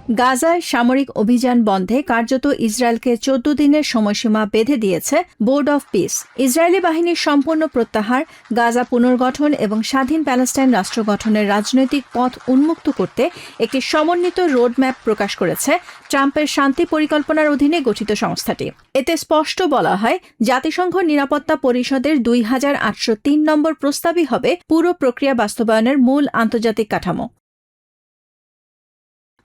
গাজায় সামরিক অভিযান বন্ধে কার্যত ইসরায়েলকে 14 দিনের সময়সীমা বেঁধে দিয়েছে বোর্ড অব পিস। ইসরায়েলি বাহিনীর সম্পূর্ণ প্রত্যাহার, গাজা পুনর্গঠন এবং স্বাধীন প্যালেস্টাইন রাষ্ট্র গঠনের রাজনৈতিক পথ উন্মুক্ত করতে একটি সমন্বিত রোডম্যাপ প্রকাশ করেছে ট্রাম্পের শান্তি পরিকল্পনার অধীনে গঠিত সংস্থাটি। এতে স্পষ্ট বলা হয়, জাতিসংঘ নিরাপত্তা পরিষদের 2803 নম্বর প্রস্তাবই হবে পুরো প্রক্রিয়া বাস্তবায়নের মূল আন্তর্জাতিক কাঠামো।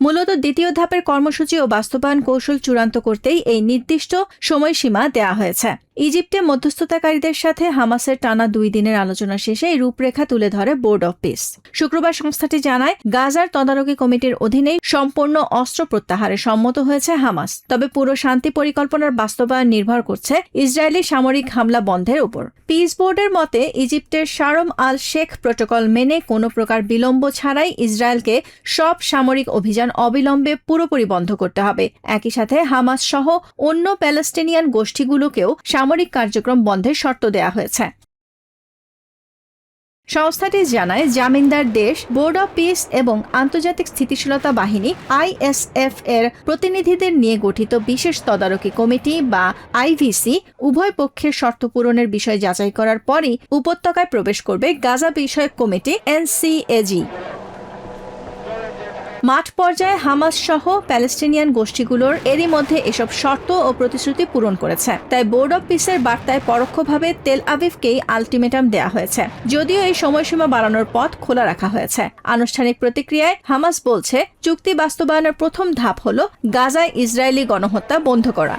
মূলত দ্বিতীয় ধাপের কর্মসূচি ও বাস্তবায়ন কৌশল চূড়ান্ত করতেই এই নির্দিষ্ট সময়সীমা দেয়া হয়েছে। ইজিপ্টে মধ্যস্থতাকারীদের সাথে হামাসের টানা 2 দিনের আলোচনা শেষে এই রূপরেখা তুলে ধরে বোর্ড অব পিস। শুক্রবার সংস্থাটি জানায়, গাজার তদারকি কমিটির অধীনেই সম্পূর্ণ অস্ত্র প্রত্যাহারে সম্মত হয়েছে হামাস। তবে পুরো শান্তি পরিকল্পনার বাস্তবায়ন নির্ভর করছে ইসরায়েলি সামরিক হামলা বন্ধের উপর। পিস বোর্ডের মতে, ইজিপ্টের শারম আল শেখ প্রোটোকল মেনে কোনো প্রকার বিলম্ব ছাড়াই ইসরায়েলকে সব সামরিক অভিযান অবিলম্বে পুরোপুরি বন্ধ করতে হবে। একই সাথে হামাস সহ অন্য প্যালেস্টিনিয়ান গোষ্ঠীগুলোকেও সামরিক কার্যক্রম বন্ধের শর্ত দেয়া হয়েছে। সংস্থাটি জানায়, জামিনদার দেশ, বোর্ড অব পিস এবং আন্তর্জাতিক স্থিতিশীলতা বাহিনী ISF এর প্রতিনিধিদের নিয়ে গঠিত বিশেষ তদারকি কমিটি বা IVC উভয় পক্ষের শর্ত পূরণের বিষয় যাচাই করার পরই উপত্যকায় প্রবেশ করবে গাজা বিষয়ক কমিটি NCAG। মাঠ পর্যায়ে হামাস সহ প্যালেস্টিনিয়ান গোষ্ঠীগুলোর এরই মধ্যে এসব শর্ত ও প্রতিশ্রুতি পূরণ করেছে। তাই বোর্ড অব পিসের বার্তায় পরোক্ষভাবে তেল আভিভকেই আলটিমেটাম দেয়া হয়েছে, যদিও এই সময়সীমা বাড়ানোর পথ খোলা রাখা হয়েছে। আনুষ্ঠানিক প্রতিক্রিয়ায় হামাস বলছে, চুক্তি বাস্তবায়নের প্রথম ধাপ হল গাজায় ইসরায়েলি গণহত্যা বন্ধ করা।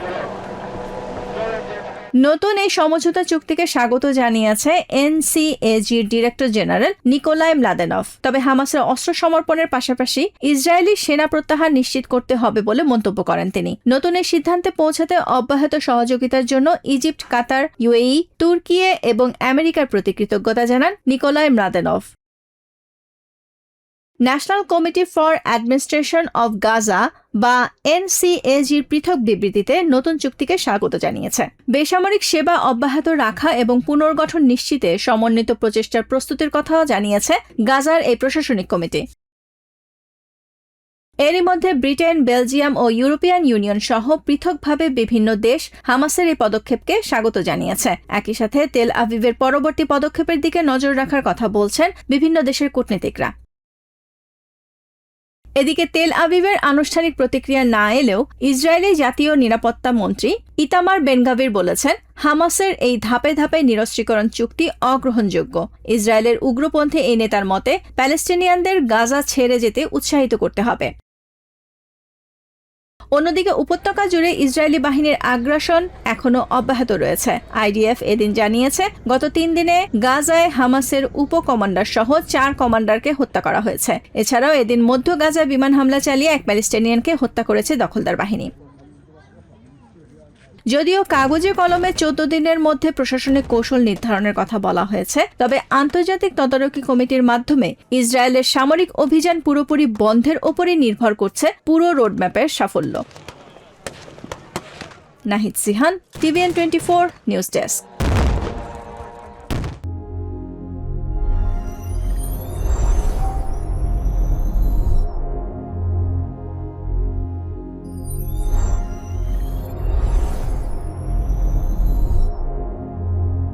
নতুন এই সমঝোতা চুক্তিকে স্বাগত জানিয়েছে NCAGর ডিরেক্টর জেনারেল নিকোলাই মলাদেনভ। তবে হামাসের অস্ত্র সমর্পণের পাশাপাশি ইসরায়েলি সেনা প্রত্যাহার নিশ্চিত করতে হবে বলে মন্তব্য করেন তিনি। নতুন এই সিদ্ধান্তে পৌঁছাতে অব্যাহত সহযোগিতার জন্য ইজিপ্ট, কাতার, UAE, তুর্কি এবং আমেরিকার প্রতি কৃতজ্ঞতা জানান Nickolay Mladenov. National committee for administration of Gaza বা NCAGর পৃথক বিবৃতিতে নতুন চুক্তিকে স্বাগত জানিয়েছে। বেসামরিক সেবা অব্যাহত রাখা এবং পুনর্গঠন নিশ্চিতে সমন্বিত প্রচেষ্টার প্রস্তুতির কথাও জানিয়েছে গাজার এই প্রশাসনিক কমিটি। এরই মধ্যে ব্রিটেন, বেলজিয়াম ও ইউরোপিয়ান ইউনিয়ন সহ পৃথকভাবে বিভিন্ন দেশ হামাসের এই পদক্ষেপকে স্বাগত জানিয়েছে। একই সাথে তেল আভিভের পরবর্তী পদক্ষেপের দিকে নজর রাখার কথা বলছেন বিভিন্ন দেশের কূটনীতিকরা। এদিকে তেল আভিভের আনুষ্ঠানিক প্রতিক্রিয়া না এলেও ইসরায়েলি জাতীয় নিরাপত্তা মন্ত্রী ইতামার বেনগাভির বলেছেন, হামাসের এই ধাপে ধাপে নিরস্ত্রীকরণ চুক্তি অগ্রহণযোগ্য। ইসরায়েলের উগ্রপন্থী এই নেতার মতে, প্যালেস্টিনিয়ানদের গাজা ছেড়ে যেতে উৎসাহিত করতে হবে। অন্যদিকে উপত্যকা জুড়ে ইসরায়েলি বাহিনীর আগ্রাসন এখনও অব্যাহত রয়েছে। IDF এদিন জানিয়েছে, গত 3 দিনে গাজায় হামাসের উপকমান্ডার সহ 4 কমান্ডারকে হত্যা করা হয়েছে। এছাড়াও এদিন মধ্য গাজায় বিমান হামলা চালিয়ে এক প্যালেস্টিনিয়ানকে হত্যা করেছে দখলদার বাহিনী। যদিও কাগজে কলমে 14 দিনের মধ্যে প্রশাসনিক কৌশল নির্ধারণের কথা বলা হয়েছে, তবে আন্তর্জাতিক তদারকি কমিটির মাধ্যমে ইসরায়েলের সামরিক অভিযান পুরোপুরি বন্ধের ওপরই নির্ভর করছে পুরো রোডম্যাপের সাফল্য। Nahid Sihan, TVN24 news desk.